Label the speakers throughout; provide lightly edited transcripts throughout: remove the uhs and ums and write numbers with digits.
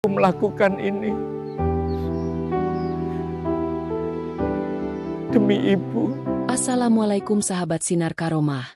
Speaker 1: melakukan ini demi ibu.
Speaker 2: Assalamualaikum sahabat Sinar Karomah.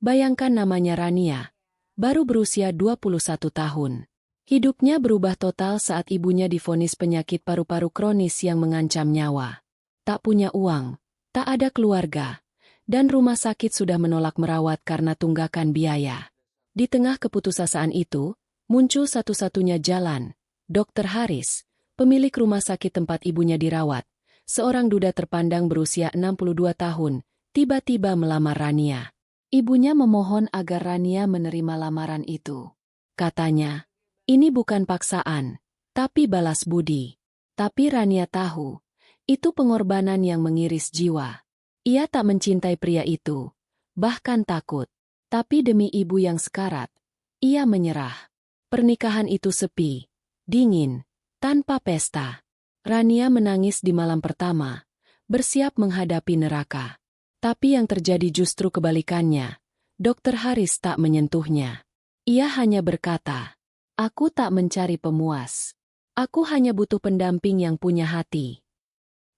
Speaker 2: Bayangkan namanya Rania, baru berusia 21 tahun. Hidupnya berubah total saat ibunya divonis penyakit paru-paru kronis yang mengancam nyawa. Tak punya uang, tak ada keluarga, dan rumah sakit sudah menolak merawat karena tunggakan biaya. Di tengah keputusasaan itu, muncul satu-satunya jalan. Dr. Haris, pemilik rumah sakit tempat ibunya dirawat, seorang duda terpandang berusia 62 tahun, tiba-tiba melamar Rania. Ibunya memohon agar Rania menerima lamaran itu. Katanya, ini bukan paksaan, tapi balas budi. Tapi Rania tahu, itu pengorbanan yang mengiris jiwa. Ia tak mencintai pria itu, bahkan takut. Tapi demi ibu yang sekarat, ia menyerah. Pernikahan itu sepi, dingin, tanpa pesta. Rania menangis di malam pertama, bersiap menghadapi neraka. Tapi yang terjadi justru kebalikannya. Dr. Haris tak menyentuhnya. Ia hanya berkata, "Aku tak mencari pemuas. Aku hanya butuh pendamping yang punya hati."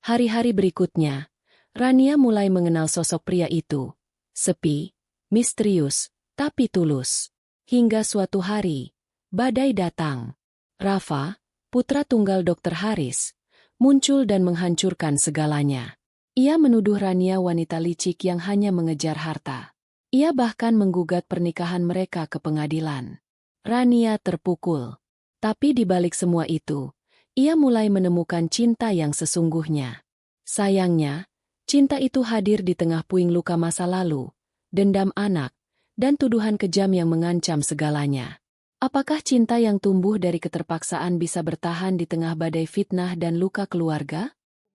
Speaker 2: Hari-hari berikutnya, Rania mulai mengenal sosok pria itu. Sepi, misterius, tapi tulus. Hingga suatu hari, badai datang. Rafa, putra tunggal Dr. Haris, muncul dan menghancurkan segalanya. Ia menuduh Rania wanita licik yang hanya mengejar harta. Ia bahkan menggugat pernikahan mereka ke pengadilan. Rania terpukul. Tapi di balik semua itu, ia mulai menemukan cinta yang sesungguhnya. Sayangnya, cinta itu hadir di tengah puing luka masa lalu, dendam anak, dan tuduhan kejam yang mengancam segalanya. Apakah cinta yang tumbuh dari keterpaksaan bisa bertahan di tengah badai fitnah dan luka keluarga?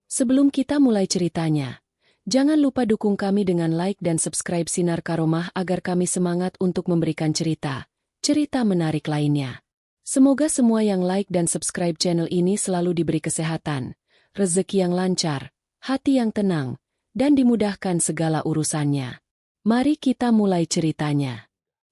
Speaker 2: Sebelum kita mulai ceritanya, jangan lupa dukung kami dengan like dan subscribe Sinar Karomah agar kami semangat untuk memberikan cerita menarik lainnya. Semoga semua yang like dan subscribe channel ini selalu diberi kesehatan, rezeki yang lancar, hati yang tenang, dan dimudahkan segala urusannya. Mari kita mulai ceritanya.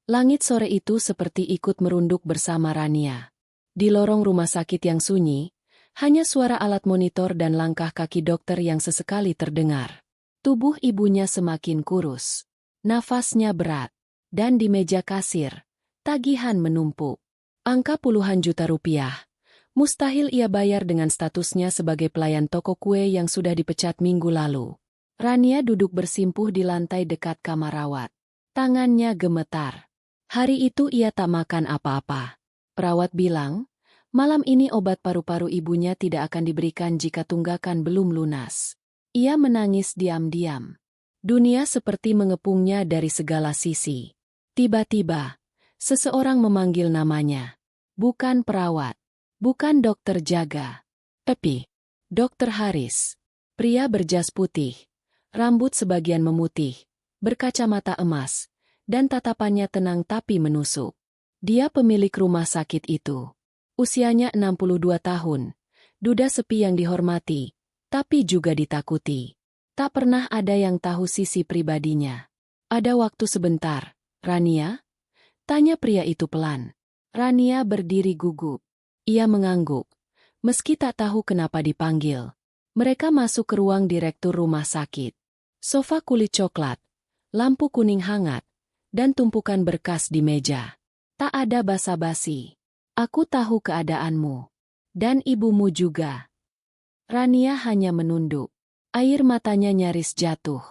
Speaker 2: Langit sore itu seperti ikut merunduk bersama Rania. Di lorong rumah sakit yang sunyi, hanya suara alat monitor dan langkah kaki dokter yang sesekali terdengar. Tubuh ibunya semakin kurus. Nafasnya berat. Dan di meja kasir, tagihan menumpuk. Angka puluhan juta rupiah. Mustahil ia bayar dengan statusnya sebagai pelayan toko kue yang sudah dipecat minggu lalu. Rania duduk bersimpuh di lantai dekat kamar rawat. Tangannya gemetar. Hari itu ia tak makan apa-apa. Perawat bilang, malam ini obat paru-paru ibunya tidak akan diberikan jika tunggakan belum lunas. Ia menangis diam-diam. Dunia seperti mengepungnya dari segala sisi. Tiba-tiba, seseorang memanggil namanya. Bukan perawat. Bukan dokter jaga. Tapi, Dr. Haris. Pria berjas putih. Rambut sebagian memutih. Berkacamata emas. Dan tatapannya tenang tapi menusuk. Dia pemilik rumah sakit itu. Usianya 62 tahun. Duda sepi yang dihormati, tapi juga ditakuti. Tak pernah ada yang tahu sisi pribadinya. Ada waktu sebentar, Rania? Tanya pria itu pelan. Rania berdiri gugup. Ia mengangguk. Meski tak tahu kenapa dipanggil. Mereka masuk ke ruang direktur rumah sakit. Sofa kulit coklat, lampu kuning hangat, dan tumpukan berkas di meja. Tak ada basa-basi. Aku tahu keadaanmu. Dan ibumu juga. Rania hanya menunduk. Air matanya nyaris jatuh.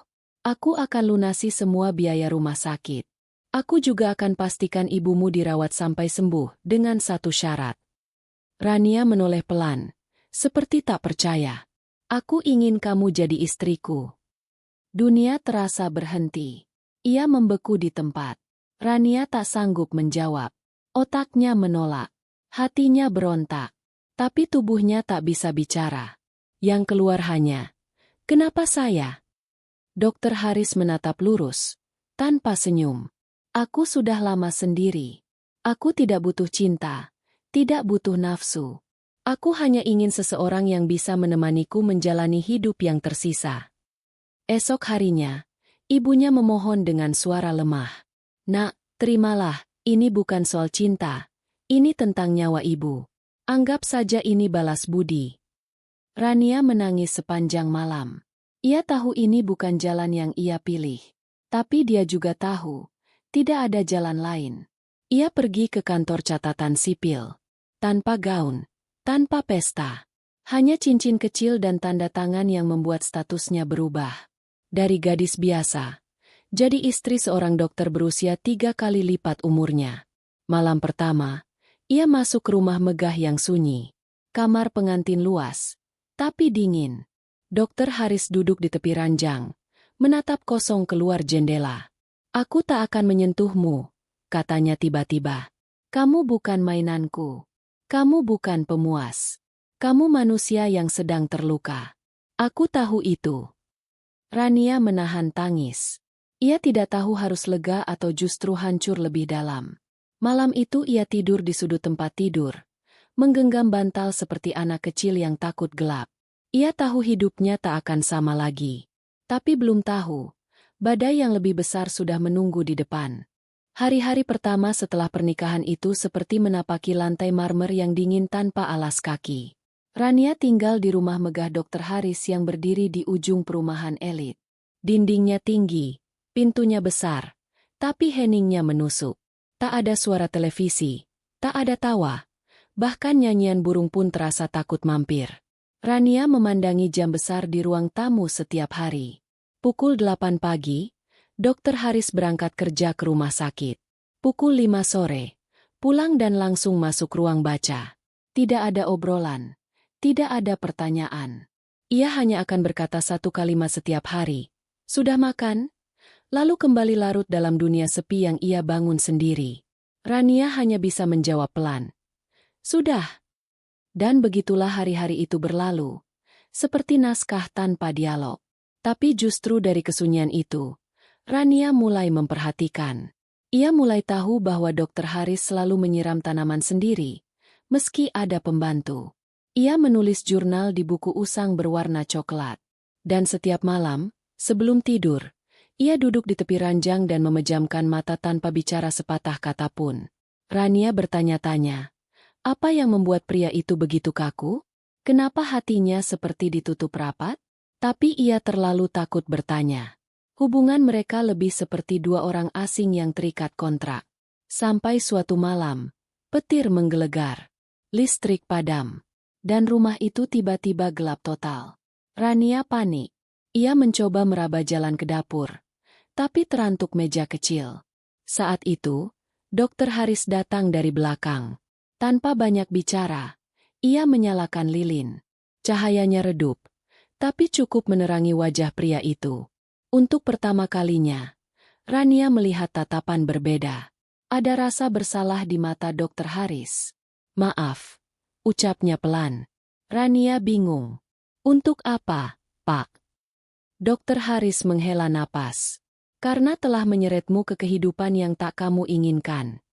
Speaker 2: Aku akan lunasi semua biaya rumah sakit. Aku juga akan pastikan ibumu dirawat sampai sembuh dengan satu syarat. Rania menoleh pelan, seperti tak percaya. Aku ingin kamu jadi istriku. Dunia terasa berhenti. Ia membeku di tempat. Rania tak sanggup menjawab. Otaknya menolak. Hatinya berontak. Tapi tubuhnya tak bisa bicara. Yang keluar hanya, "Kenapa saya?" Dr. Haris menatap lurus, tanpa senyum. "Aku sudah lama sendiri. Aku tidak butuh cinta, tidak butuh nafsu. Aku hanya ingin seseorang yang bisa menemaniku menjalani hidup yang tersisa." Esok harinya, ibunya memohon dengan suara lemah. "Nak, terimalah, ini bukan soal cinta. Ini tentang nyawa ibu. Anggap saja ini balas budi. Rania menangis sepanjang malam. Ia tahu ini bukan jalan yang ia pilih. Tapi dia juga tahu, tidak ada jalan lain. Ia pergi ke kantor catatan sipil. Tanpa gaun, tanpa pesta. Hanya cincin kecil dan tanda tangan yang membuat statusnya berubah. Dari gadis biasa, jadi istri seorang dokter berusia 3 kali lipat umurnya. Malam pertama, ia masuk ke rumah megah yang sunyi. Kamar pengantin luas, tapi dingin. Dokter Haris duduk di tepi ranjang, menatap kosong keluar jendela. "Aku tak akan menyentuhmu," katanya tiba-tiba. "Kamu bukan mainanku. Kamu bukan pemuas. Kamu manusia yang sedang terluka. Aku tahu itu." Rania menahan tangis. Ia tidak tahu harus lega atau justru hancur lebih dalam. Malam itu ia tidur di sudut tempat tidur, menggenggam bantal seperti anak kecil yang takut gelap. Ia tahu hidupnya tak akan sama lagi. Tapi belum tahu, badai yang lebih besar sudah menunggu di depan. Hari-hari pertama setelah pernikahan itu seperti menapaki lantai marmer yang dingin tanpa alas kaki. Rania tinggal di rumah megah Dr. Haris yang berdiri di ujung perumahan elit. Dindingnya tinggi, pintunya besar, tapi heningnya menusuk. Tak ada suara televisi, tak ada tawa, bahkan nyanyian burung pun terasa takut mampir. Rania memandangi jam besar di ruang tamu setiap hari. Pukul 8 pagi, Dr. Haris berangkat kerja ke rumah sakit. Pukul 5 sore, pulang dan langsung masuk ruang baca. Tidak ada obrolan, tidak ada pertanyaan. Ia hanya akan berkata satu kalimat setiap hari. "Sudah makan?" Lalu kembali larut dalam dunia sepi yang ia bangun sendiri. Rania hanya bisa menjawab pelan, "Sudah." Dan begitulah hari-hari itu berlalu, seperti naskah tanpa dialog. Tapi justru dari kesunyian itu, Rania mulai memperhatikan. Ia mulai tahu bahwa Dr. Haris selalu menyiram tanaman sendiri, meski ada pembantu. Ia menulis jurnal di buku usang berwarna coklat. Dan setiap malam, sebelum tidur, ia duduk di tepi ranjang dan memejamkan mata tanpa bicara sepatah kata pun. Rania bertanya-tanya, apa yang membuat pria itu begitu kaku? Kenapa hatinya seperti ditutup rapat? Tapi ia terlalu takut bertanya. Hubungan mereka lebih seperti dua orang asing yang terikat kontrak. Sampai suatu malam, petir menggelegar, listrik padam, dan rumah itu tiba-tiba gelap total. Rania panik. Ia mencoba meraba jalan ke dapur, tapi terantuk meja kecil. Saat itu, Dr. Haris datang dari belakang. Tanpa banyak bicara, ia menyalakan lilin. Cahayanya redup, tapi cukup menerangi wajah pria itu. Untuk pertama kalinya, Rania melihat tatapan berbeda. Ada rasa bersalah di mata Dr. Haris. "Maaf," ucapnya pelan. Rania bingung. "Untuk apa, Pak?" Dr. Haris menghela napas. "Karena telah menyeretmu ke kehidupan yang tak kamu inginkan."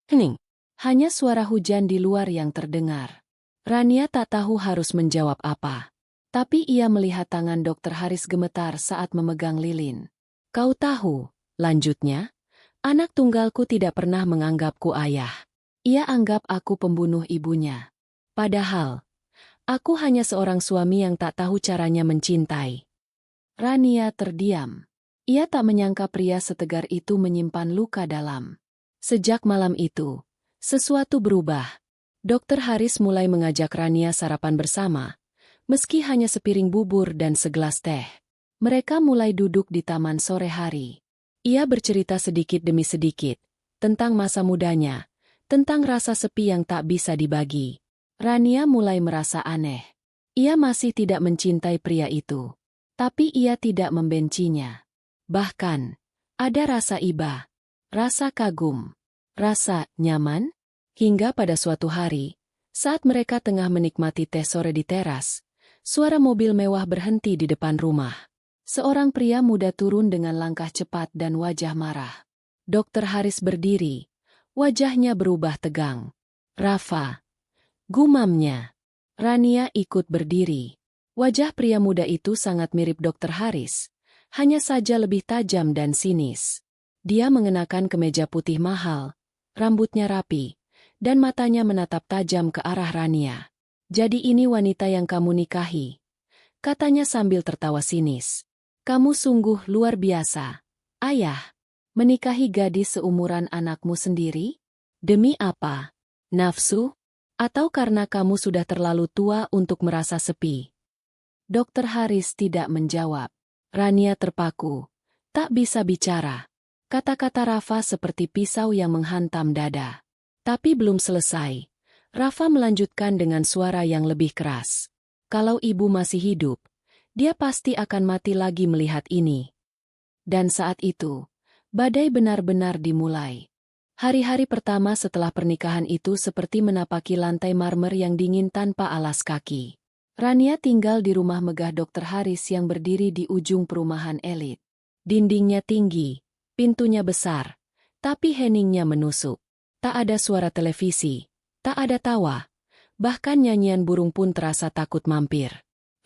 Speaker 2: Hening. Hanya suara hujan di luar yang terdengar. Rania tak tahu harus menjawab apa. Tapi ia melihat tangan Dr. Haris gemetar saat memegang lilin. "Kau tahu," lanjutnya, "anak tunggalku tidak pernah menganggapku ayah. Ia anggap aku pembunuh ibunya. Padahal, aku hanya seorang suami yang tak tahu caranya mencintai." Rania terdiam. Ia tak menyangka pria setegar itu menyimpan luka dalam. Sejak malam itu, sesuatu berubah. Dr. Haris mulai mengajak Rania sarapan bersama, meski hanya sepiring bubur dan segelas teh. Mereka mulai duduk di taman sore hari. Ia bercerita sedikit demi sedikit, tentang masa mudanya, tentang rasa sepi yang tak bisa dibagi. Rania mulai merasa aneh. Ia masih tidak mencintai pria itu. Tapi ia tidak membencinya. Bahkan, ada rasa iba, rasa kagum, rasa nyaman, hingga pada suatu hari, saat mereka tengah menikmati teh sore di teras, suara mobil mewah berhenti di depan rumah. Seorang pria muda turun dengan langkah cepat dan wajah marah. Dr. Haris berdiri, wajahnya berubah tegang. "Rafa," gumamnya. Rania ikut berdiri. Wajah pria muda itu sangat mirip Dr. Haris, hanya saja lebih tajam dan sinis. Dia mengenakan kemeja putih mahal, rambutnya rapi, dan matanya menatap tajam ke arah Rania. "Jadi ini wanita yang kamu nikahi?" katanya sambil tertawa sinis. "Kamu sungguh luar biasa, Ayah. Menikahi gadis seumuran anakmu sendiri? Demi apa? Nafsu? Atau karena kamu sudah terlalu tua untuk merasa sepi?" Dokter Haris tidak menjawab. Rania terpaku. Tak bisa bicara. Kata-kata Rafa seperti pisau yang menghantam dada. Tapi belum selesai. Rafa melanjutkan dengan suara yang lebih keras. "Kalau ibu masih hidup, dia pasti akan mati lagi melihat ini." Dan saat itu, badai benar-benar dimulai. Hari-hari pertama setelah pernikahan itu seperti menapaki lantai marmer yang dingin tanpa alas kaki. Rania tinggal di rumah megah Dokter Haris yang berdiri di ujung perumahan elit. Dindingnya tinggi, pintunya besar, tapi heningnya menusuk. Tak ada suara televisi, tak ada tawa, bahkan nyanyian burung pun terasa takut mampir.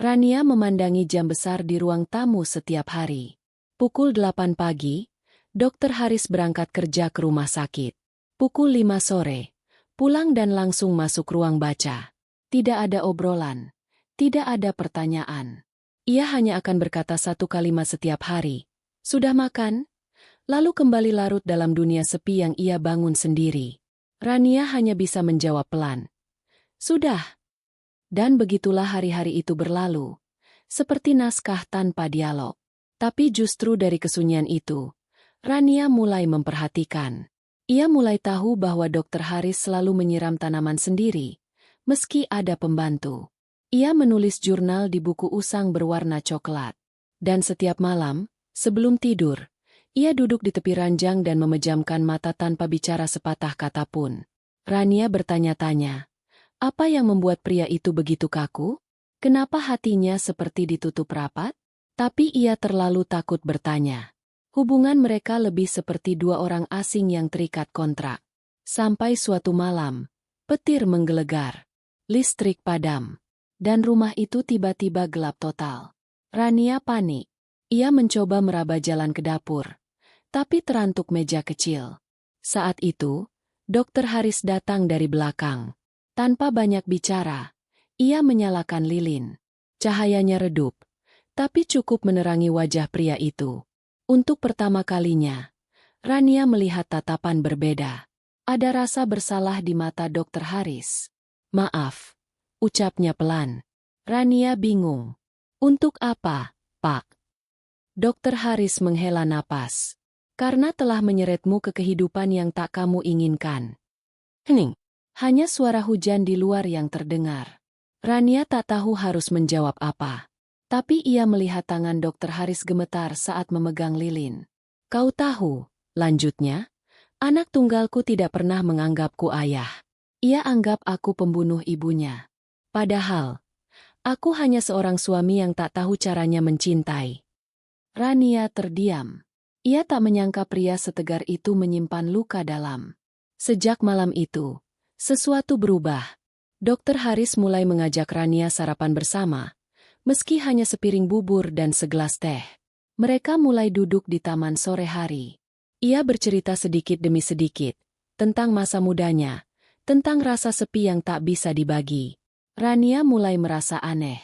Speaker 2: Rania memandangi jam besar di ruang tamu setiap hari. Pukul 8 pagi, Dokter Haris berangkat kerja ke rumah sakit. Pukul 5 sore, pulang dan langsung masuk ruang baca. Tidak ada obrolan. Tidak ada pertanyaan. Ia hanya akan berkata satu kalimat setiap hari. "Sudah makan?" Lalu kembali larut dalam dunia sepi yang ia bangun sendiri. Rania hanya bisa menjawab pelan. "Sudah." Dan begitulah hari-hari itu berlalu. Seperti naskah tanpa dialog. Tapi justru dari kesunyian itu, Rania mulai memperhatikan. Ia mulai tahu bahwa Dokter Haris selalu menyiram tanaman sendiri, meski ada pembantu. Ia menulis jurnal di buku usang berwarna coklat. Dan setiap malam, sebelum tidur, ia duduk di tepi ranjang dan memejamkan mata tanpa bicara sepatah kata pun. Rania bertanya-tanya, apa yang membuat pria itu begitu kaku? Kenapa hatinya seperti ditutup rapat? Tapi ia terlalu takut bertanya. Hubungan mereka lebih seperti dua orang asing yang terikat kontrak. Sampai suatu malam, petir menggelegar, listrik padam. Dan rumah itu tiba-tiba gelap total. Rania panik. Ia mencoba meraba jalan ke dapur. Tapi terantuk meja kecil. Saat itu, Dokter Haris datang dari belakang. Tanpa banyak bicara, ia menyalakan lilin. Cahayanya redup, tapi cukup menerangi wajah pria itu. Untuk pertama kalinya, Rania melihat tatapan berbeda. Ada rasa bersalah di mata Dokter Haris. "Maaf," ucapnya pelan. Rania bingung. "Untuk apa, Pak?" Dokter Haris menghela napas. "Karena telah menyeretmu ke kehidupan yang tak kamu inginkan." Hening. Hanya suara hujan di luar yang terdengar. Rania tak tahu harus menjawab apa. Tapi ia melihat tangan Dokter Haris gemetar saat memegang lilin. "Kau tahu," lanjutnya, "anak tunggalku tidak pernah menganggapku ayah. Ia anggap aku pembunuh ibunya. Padahal, aku hanya seorang suami yang tak tahu caranya mencintai." Rania terdiam. Ia tak menyangka pria setegar itu menyimpan luka dalam. Sejak malam itu, sesuatu berubah. Dokter Haris mulai mengajak Rania sarapan bersama, meski hanya sepiring bubur dan segelas teh. Mereka mulai duduk di taman sore hari. Ia bercerita sedikit demi sedikit, tentang masa mudanya, tentang rasa sepi yang tak bisa dibagi. Rania mulai merasa aneh.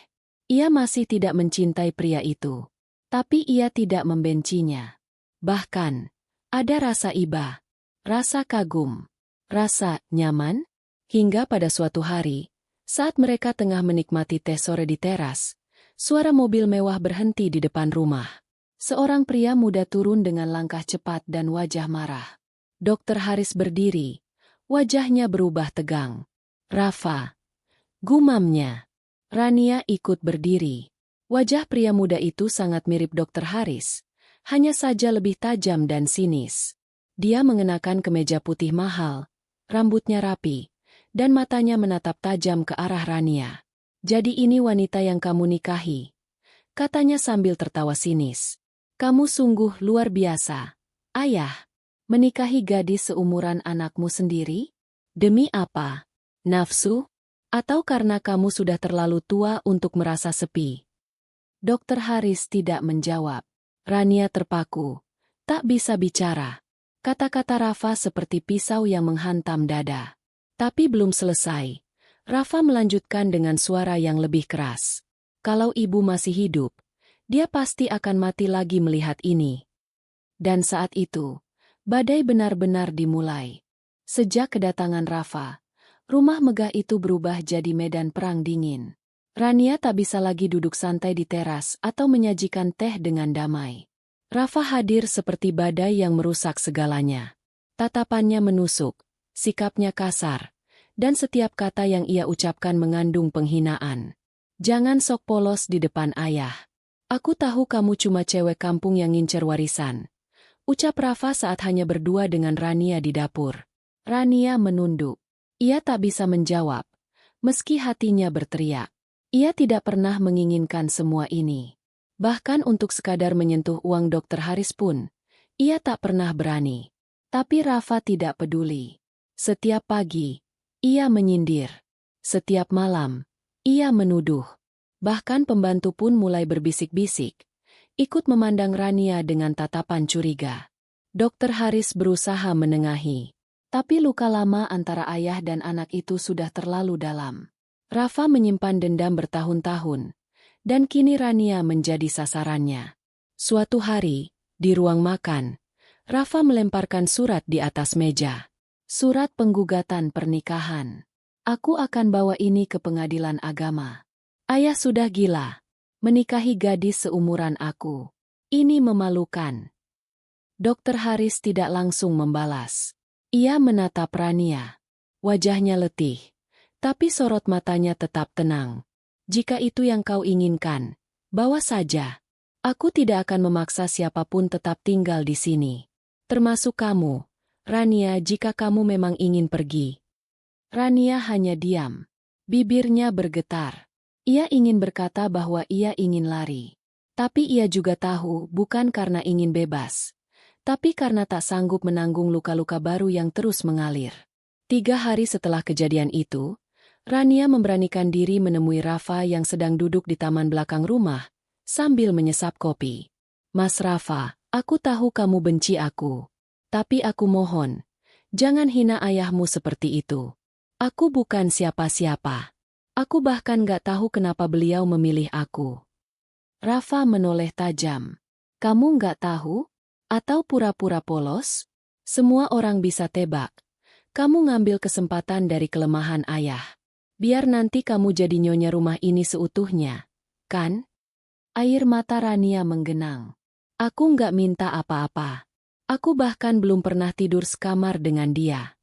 Speaker 2: Ia masih tidak mencintai pria itu. Tapi ia tidak membencinya. Bahkan, ada rasa iba, rasa kagum, rasa nyaman, hingga pada suatu hari, saat mereka tengah menikmati teh sore di teras, suara mobil mewah berhenti di depan rumah. Seorang pria muda turun dengan langkah cepat dan wajah marah. Dokter Haris berdiri, wajahnya berubah tegang. "Rafa," gumamnya. Rania ikut berdiri. Wajah pria muda itu sangat mirip Dokter Haris, hanya saja lebih tajam dan sinis. Dia mengenakan kemeja putih mahal, rambutnya rapi, dan matanya menatap tajam ke arah Rania. "Jadi ini wanita yang kamu nikahi," katanya sambil tertawa sinis. "Kamu sungguh luar biasa, Ayah. Menikahi gadis seumuran anakmu sendiri? Demi apa? Nafsu? Atau karena kamu sudah terlalu tua untuk merasa sepi?" Dokter Haris tidak menjawab. Rania terpaku. Tak bisa bicara. Kata-kata Rafa seperti pisau yang menghantam dada. Tapi belum selesai. Rafa melanjutkan dengan suara yang lebih keras. Kalau ibu masih hidup, dia pasti akan mati lagi melihat ini. Dan saat itu, badai benar-benar dimulai. Sejak kedatangan Rafa, rumah megah itu berubah jadi medan perang dingin. Rania tak bisa lagi duduk santai di teras atau menyajikan teh dengan damai. Rafa hadir seperti badai yang merusak segalanya. Tatapannya menusuk, sikapnya kasar, dan setiap kata yang ia ucapkan mengandung penghinaan. Jangan sok polos di depan ayah. Aku tahu kamu cuma cewek kampung yang ngincer warisan. Ucap Rafa saat hanya berdua dengan Rania di dapur. Rania menunduk. Ia tak bisa menjawab, meski hatinya berteriak. Ia tidak pernah menginginkan semua ini. Bahkan untuk sekadar menyentuh uang Dr. Haris pun, ia tak pernah berani. Tapi Rafa tidak peduli. Setiap pagi, ia menyindir. Setiap malam, ia menuduh. Bahkan pembantu pun mulai berbisik-bisik, ikut memandang Rania dengan tatapan curiga. Dr. Haris berusaha menengahi. Tapi luka lama antara ayah dan anak itu sudah terlalu dalam. Rafa menyimpan dendam bertahun-tahun, dan kini Rania menjadi sasarannya. Suatu hari, di ruang makan, Rafa melemparkan surat di atas meja. Surat penggugatan pernikahan. Aku akan bawa ini ke pengadilan agama. Ayah sudah gila, menikahi gadis seumuran aku. Ini memalukan. Dr. Haris tidak langsung membalas. Ia menatap Rania. Wajahnya letih. Tapi sorot matanya tetap tenang. Jika itu yang kau inginkan, bawa saja. Aku tidak akan memaksa siapapun tetap tinggal di sini. Termasuk kamu, Rania, jika kamu memang ingin pergi. Rania hanya diam. Bibirnya bergetar. Ia ingin berkata bahwa ia ingin lari. Tapi ia juga tahu bukan karena ingin bebas. Tapi karena tak sanggup menanggung luka-luka baru yang terus mengalir. 3 hari setelah kejadian itu, Rania memberanikan diri menemui Rafa yang sedang duduk di taman belakang rumah, sambil menyesap kopi. Mas Rafa, aku tahu kamu benci aku. Tapi aku mohon, jangan hina ayahmu seperti itu. Aku bukan siapa-siapa. Aku bahkan gak tahu kenapa beliau memilih aku. Rafa menoleh tajam. Kamu gak tahu? Atau pura-pura polos? Semua orang bisa tebak. Kamu ngambil kesempatan dari kelemahan ayah. Biar nanti kamu jadi nyonya rumah ini seutuhnya, kan? Air mata Rania menggenang. Aku nggak minta apa-apa. Aku bahkan belum pernah tidur sekamar dengan dia.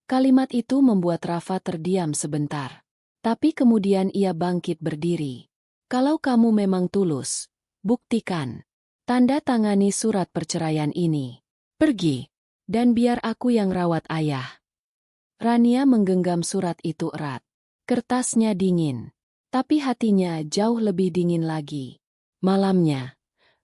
Speaker 2: Kalimat itu membuat Rafa terdiam sebentar. Tapi kemudian ia bangkit berdiri. Kalau kamu memang tulus, buktikan. Tanda tangani surat perceraian ini. Pergi. Dan biar aku yang rawat ayah. Rania menggenggam surat itu erat. Kertasnya dingin, tapi hatinya jauh lebih dingin lagi. Malamnya,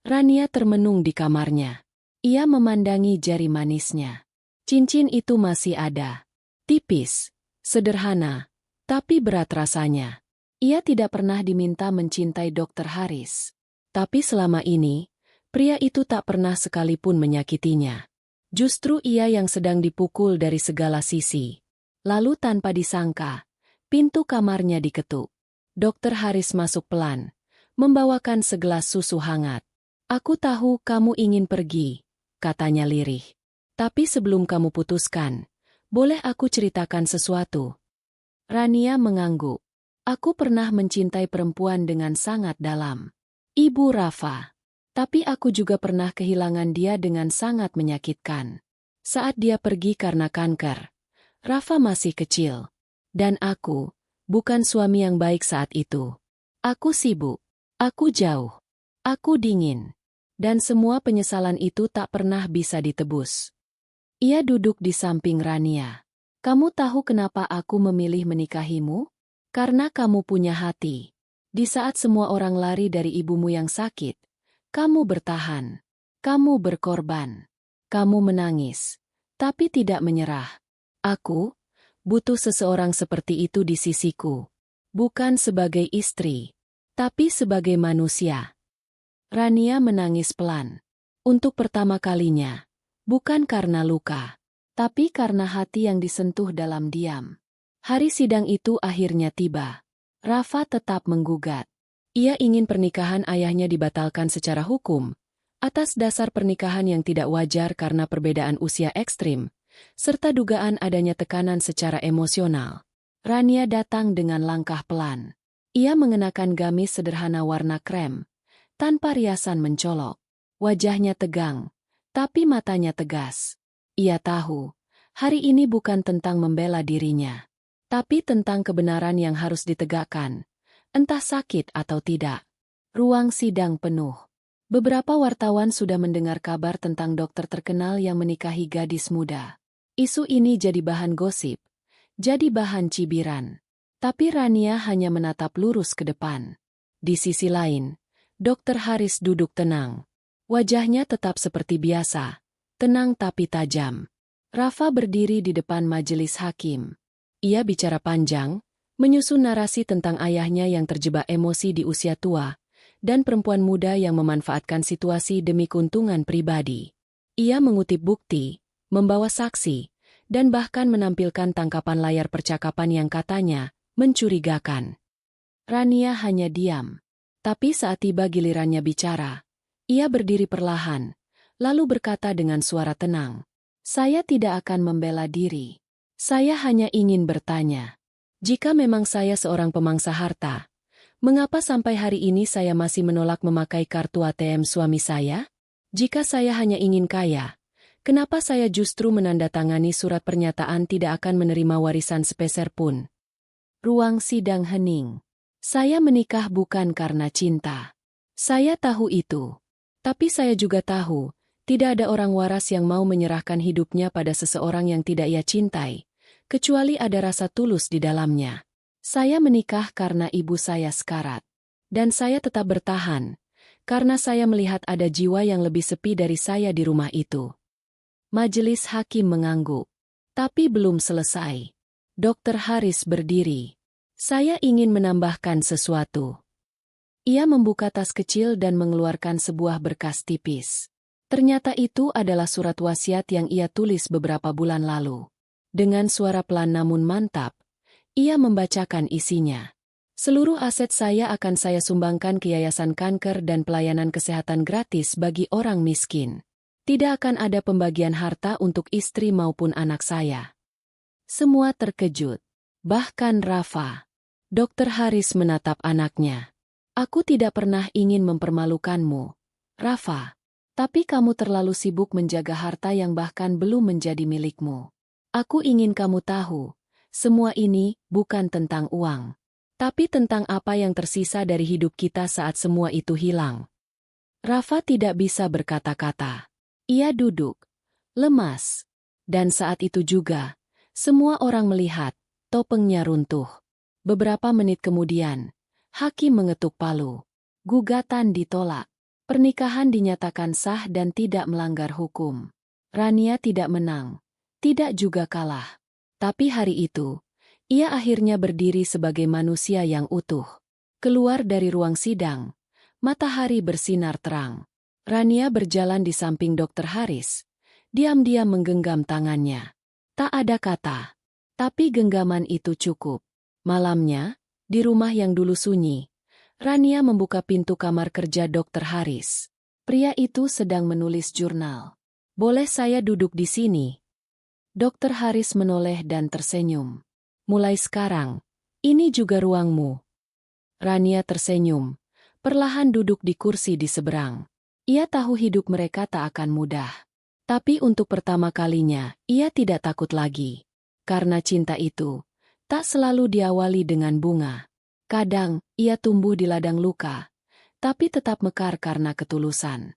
Speaker 2: Rania termenung di kamarnya. Ia memandangi jari manisnya. Cincin itu masih ada. Tipis, sederhana, tapi berat rasanya. Ia tidak pernah diminta mencintai Dr. Haris. Tapi selama ini, pria itu tak pernah sekalipun menyakitinya. Justru ia yang sedang dipukul dari segala sisi. Lalu tanpa disangka, pintu kamarnya diketuk. Dr. Haris masuk pelan, membawakan segelas susu hangat. Aku tahu kamu ingin pergi, katanya lirih. Tapi sebelum kamu putuskan, boleh aku ceritakan sesuatu? Rania mengangguk. Aku pernah mencintai perempuan dengan sangat dalam. Ibu Rafa. Tapi aku juga pernah kehilangan dia dengan sangat menyakitkan. Saat dia pergi karena kanker, Rafa masih kecil. Dan aku, bukan suami yang baik saat itu. Aku sibuk. Aku jauh. Aku dingin. Dan semua penyesalan itu tak pernah bisa ditebus. Ia duduk di samping Rania. Kamu tahu kenapa aku memilih menikahimu? Karena kamu punya hati. Di saat semua orang lari dari ibumu yang sakit, kamu bertahan. Kamu berkorban. Kamu menangis. Tapi tidak menyerah. Aku butuh seseorang seperti itu di sisiku. Bukan sebagai istri, tapi sebagai manusia. Rania menangis pelan. Untuk pertama kalinya. Bukan karena luka, tapi karena hati yang disentuh dalam diam. Hari sidang itu akhirnya tiba. Rafa tetap menggugat. Ia ingin pernikahan ayahnya dibatalkan secara hukum, atas dasar pernikahan yang tidak wajar karena perbedaan usia ekstrim, serta dugaan adanya tekanan secara emosional. Rania datang dengan langkah pelan. Ia mengenakan gamis sederhana warna krem, tanpa riasan mencolok. Wajahnya tegang, tapi matanya tegas. Ia tahu, hari ini bukan tentang membela dirinya, tapi tentang kebenaran yang harus ditegakkan, entah sakit atau tidak. Ruang sidang penuh. Beberapa wartawan sudah mendengar kabar tentang dokter terkenal yang menikahi gadis muda. Isu ini jadi bahan gosip, jadi bahan cibiran. Tapi Rania hanya menatap lurus ke depan. Di sisi lain, Dr. Haris duduk tenang. Wajahnya tetap seperti biasa, tenang tapi tajam. Rafa berdiri di depan majelis hakim. Ia bicara panjang, menyusun narasi tentang ayahnya yang terjebak emosi di usia tua, dan perempuan muda yang memanfaatkan situasi demi keuntungan pribadi. Ia mengutip bukti, membawa saksi, dan bahkan menampilkan tangkapan layar percakapan yang katanya mencurigakan. Rania hanya diam. Tapi saat tiba gilirannya bicara, ia berdiri perlahan, lalu berkata dengan suara tenang, "Saya tidak akan membela diri. Saya hanya ingin bertanya. Jika memang saya seorang pemangsa harta, mengapa sampai hari ini saya masih menolak memakai kartu ATM suami saya? Jika saya hanya ingin kaya, kenapa saya justru menandatangani surat pernyataan tidak akan menerima warisan sepeser pun?" Ruang sidang hening. Saya menikah bukan karena cinta. Saya tahu itu. Tapi saya juga tahu, tidak ada orang waras yang mau menyerahkan hidupnya pada seseorang yang tidak ia cintai, kecuali ada rasa tulus di dalamnya. Saya menikah karena ibu saya sekarat. Dan saya tetap bertahan, karena saya melihat ada jiwa yang lebih sepi dari saya di rumah itu. Majelis hakim mengangguk. Tapi belum selesai. Dr. Haris berdiri. Saya ingin menambahkan sesuatu. Ia membuka tas kecil dan mengeluarkan sebuah berkas tipis. Ternyata itu adalah surat wasiat yang ia tulis beberapa bulan lalu. Dengan suara pelan namun mantap, ia membacakan isinya. Seluruh aset saya akan saya sumbangkan ke Yayasan Kanker dan Pelayanan Kesehatan Gratis bagi orang miskin. Tidak akan ada pembagian harta untuk istri maupun anak saya. Semua terkejut. Bahkan Rafa. Dr. Haris menatap anaknya. Aku tidak pernah ingin mempermalukanmu, Rafa. Tapi kamu terlalu sibuk menjaga harta yang bahkan belum menjadi milikmu. Aku ingin kamu tahu, semua ini bukan tentang uang. Tapi tentang apa yang tersisa dari hidup kita saat semua itu hilang. Rafa tidak bisa berkata-kata. Ia duduk, lemas. Dan saat itu juga, semua orang melihat, topengnya runtuh. Beberapa menit kemudian, hakim mengetuk palu. Gugatan ditolak. Pernikahan dinyatakan sah dan tidak melanggar hukum. Rania tidak menang, tidak juga kalah. Tapi hari itu, ia akhirnya berdiri sebagai manusia yang utuh. Keluar dari ruang sidang, matahari bersinar terang. Rania berjalan di samping Dr. Haris. Diam-diam menggenggam tangannya. Tak ada kata. Tapi genggaman itu cukup. Malamnya, di rumah yang dulu sunyi, Rania membuka pintu kamar kerja Dr. Haris. Pria itu sedang menulis jurnal. Boleh saya duduk di sini? Dr. Haris menoleh dan tersenyum. Mulai sekarang, ini juga ruangmu. Rania tersenyum, perlahan duduk di kursi di seberang. Ia tahu hidup mereka tak akan mudah. Tapi untuk pertama kalinya, ia tidak takut lagi. Karena cinta itu tak selalu diawali dengan bunga. Kadang, ia tumbuh di ladang luka, tapi tetap mekar karena ketulusan.